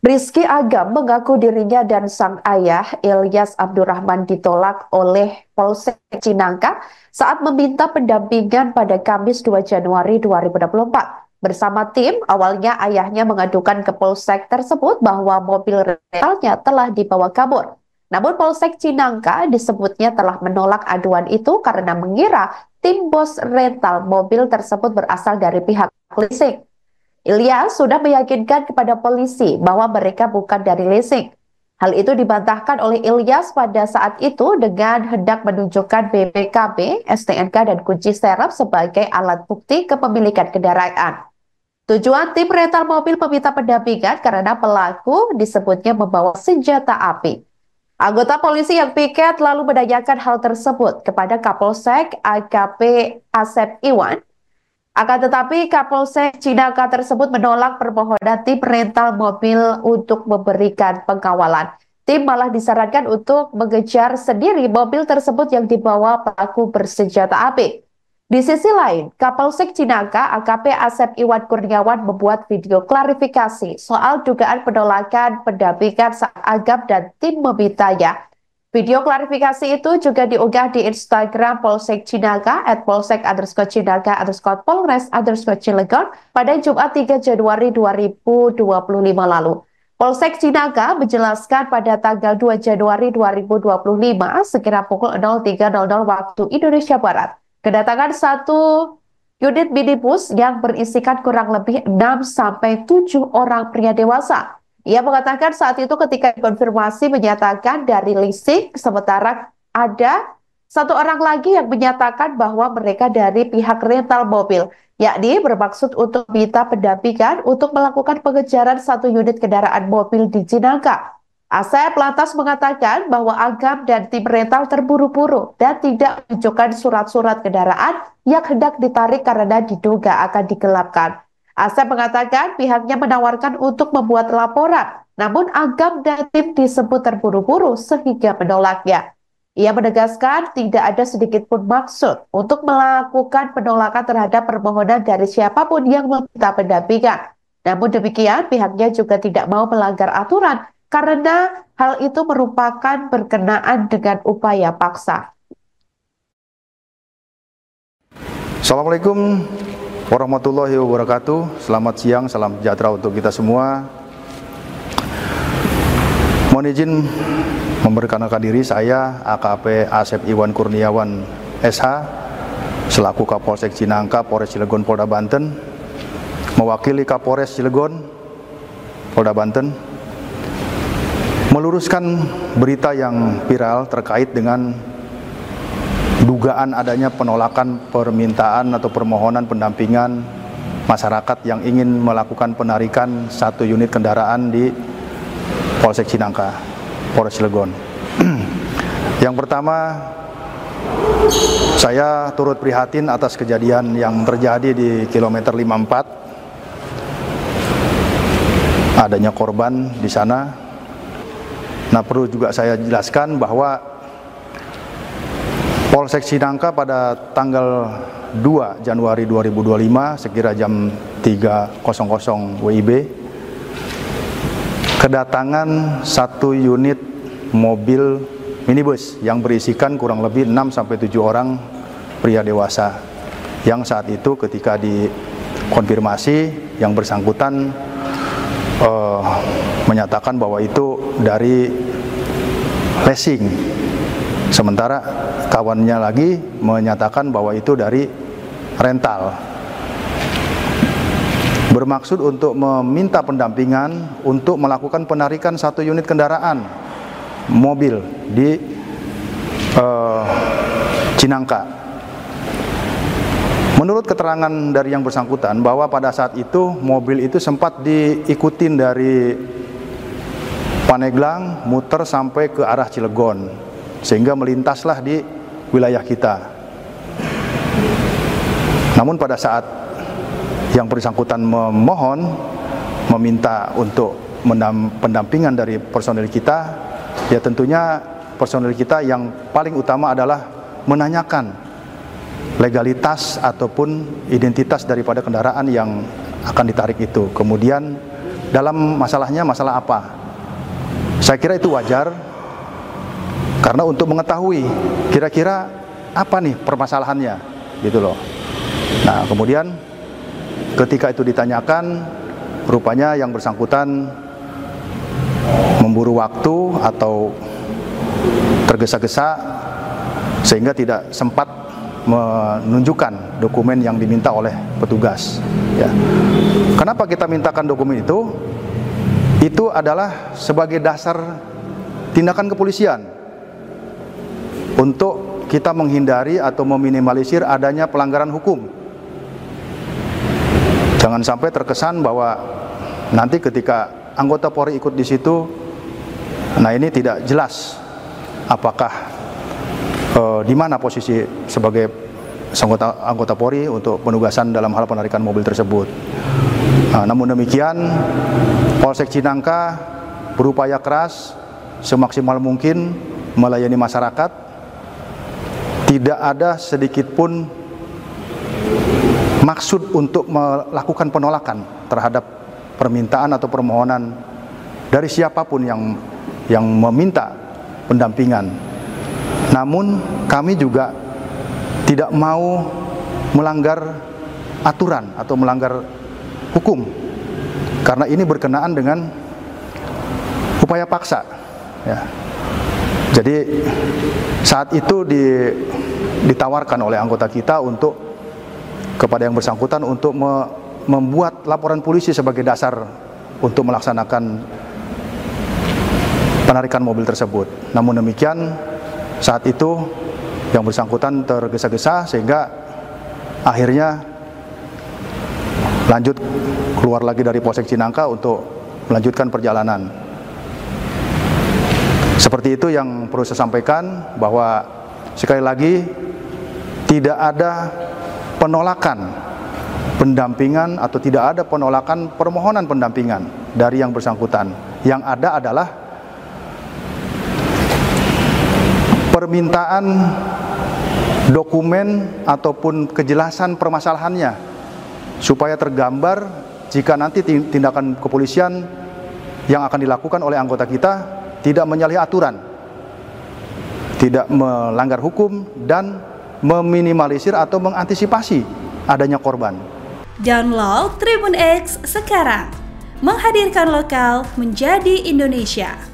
Rizky Agam mengaku dirinya dan sang ayah, Ilyas Abdurrahman, ditolak oleh Polsek Cinangka saat meminta pendampingan pada Kamis 2 Januari 2024. Bersama tim, awalnya ayahnya mengadukan ke Polsek tersebut bahwa mobil rentalnya telah dibawa kabur. Namun Polsek Cinangka disebutnya telah menolak aduan itu karena mengira tim bos rental mobil tersebut berasal dari pihak leasing. Ilyas sudah meyakinkan kepada polisi bahwa mereka bukan dari leasing. Hal itu dibantahkan oleh Ilyas pada saat itu dengan hendak menunjukkan BPKB, STNK, dan kunci serep sebagai alat bukti kepemilikan kendaraan. Tujuan tim rental mobil meminta pendampingan karena pelaku disebutnya membawa senjata api. Anggota polisi yang piket lalu menanyakan hal tersebut kepada Kapolsek AKP Asep Iwan. Akan tetapi Kapolsek Cinangka tersebut menolak permohonan tim rental mobil untuk memberikan pengawalan. Tim malah disarankan untuk mengejar sendiri mobil tersebut yang dibawa pelaku bersenjata api. Di sisi lain, Kapolsek Cinangka AKP Asep Iwan Kurniawan membuat video klarifikasi soal dugaan penolakan pendampingan saat Agam dan tim memintanya. Video klarifikasi itu juga diunggah di Instagram Polsek Cinangka @polsek_Cinangka_Polres_Cilegon pada Jumat 3 Januari 2025 lalu. Polsek Cinangka menjelaskan pada tanggal 2 Januari 2025 sekira pukul 03.00 waktu Indonesia Barat, kedatangan satu unit minibus yang berisikan kurang lebih 6-7 orang pria dewasa. Ia mengatakan saat itu ketika konfirmasi menyatakan dari leasing, sementara ada satu orang lagi yang menyatakan bahwa mereka dari pihak rental mobil, yakni bermaksud untuk minta pendampingan untuk melakukan pengejaran satu unit kendaraan mobil di Cinangka. Asep lantas mengatakan bahwa Agam dan tim rental terburu-buru dan tidak menunjukkan surat-surat kendaraan yang hendak ditarik karena diduga akan digelapkan. Asep mengatakan pihaknya menawarkan untuk membuat laporan, namun Agam dan tim disebut terburu-buru sehingga menolaknya. Ia menegaskan tidak ada sedikit pun maksud untuk melakukan penolakan terhadap permohonan dari siapapun yang meminta pendampingan. Namun demikian, pihaknya juga tidak mau melanggar aturan karena hal itu merupakan berkenaan dengan upaya paksa. Assalamualaikum warahmatullahi wabarakatuh. Selamat siang, salam sejahtera untuk kita semua. Mohon izin memperkenalkan diri, saya AKP Asep Iwan Kurniawan SH selaku Kapolsek Cinangka, Polres Cilegon, Polda Banten, mewakili Kapolres Cilegon, Polda Banten, meluruskan berita yang viral terkait dengan dugaan adanya penolakan permintaan atau permohonan pendampingan masyarakat yang ingin melakukan penarikan satu unit kendaraan di Polsek Cinangka, Polres Cilegon. Yang pertama, saya turut prihatin atas kejadian yang terjadi di kilometer 54. Adanya korban di sana. Nah, perlu juga saya jelaskan bahwa Polsek Cinangka pada tanggal 2 Januari 2025 sekira jam 3.00 WIB kedatangan satu unit mobil minibus yang berisikan kurang lebih 6-7 orang pria dewasa yang saat itu ketika dikonfirmasi yang bersangkutan menyatakan bahwa itu dari leasing, sementara kawannya lagi menyatakan bahwa itu dari rental, bermaksud untuk meminta pendampingan untuk melakukan penarikan satu unit kendaraan mobil di Cinangka. Menurut keterangan dari yang bersangkutan bahwa pada saat itu mobil itu sempat diikutin dari Paneglang muter sampai ke arah Cilegon sehingga melintaslah di wilayah kita. Namun pada saat yang bersangkutan meminta untuk pendampingan dari personil kita, ya tentunya personil kita yang paling utama adalah menanyakan legalitas ataupun identitas daripada kendaraan yang akan ditarik itu. Kemudian dalam masalahnya masalah apa. Saya kira itu wajar, karena untuk mengetahui kira-kira apa nih permasalahannya, gitu loh. Nah, kemudian ketika itu ditanyakan, rupanya yang bersangkutan memburu waktu atau tergesa-gesa sehingga tidak sempat menunjukkan dokumen yang diminta oleh petugas. Ya. Kenapa kita mintakan dokumen itu? Itu adalah sebagai dasar tindakan kepolisian untuk kita menghindari atau meminimalisir adanya pelanggaran hukum. Jangan sampai terkesan bahwa nanti ketika anggota Polri ikut di situ, nah ini tidak jelas apakah di mana posisi sebagai anggota Polri untuk penugasan dalam hal penarikan mobil tersebut. Nah, namun demikian, Polsek Cinangka berupaya keras semaksimal mungkin melayani masyarakat. Tidak ada sedikit pun maksud untuk melakukan penolakan terhadap permintaan atau permohonan dari siapapun yang meminta pendampingan. Namun kami juga tidak mau melanggar aturan atau melanggar hukum, karena ini berkenaan dengan upaya paksa. Ya. Jadi saat itu ditawarkan oleh anggota kita untuk kepada yang bersangkutan untuk membuat laporan polisi sebagai dasar untuk melaksanakan penarikan mobil tersebut. Namun demikian, saat itu yang bersangkutan tergesa-gesa sehingga akhirnya lanjut keluar lagi dari Polsek Cinangka untuk melanjutkan perjalanan. Seperti itu yang perlu saya sampaikan, bahwa sekali lagi tidak ada penolakan pendampingan atau tidak ada penolakan permohonan pendampingan dari yang bersangkutan. Yang ada adalah permintaan dokumen ataupun kejelasan permasalahannya supaya tergambar jika nanti tindakan kepolisian yang akan dilakukan oleh anggota kita tidak menyalahi aturan, tidak melanggar hukum, dan meminimalisir atau mengantisipasi adanya korban. Download Tribun X sekarang, menghadirkan lokal menjadi Indonesia.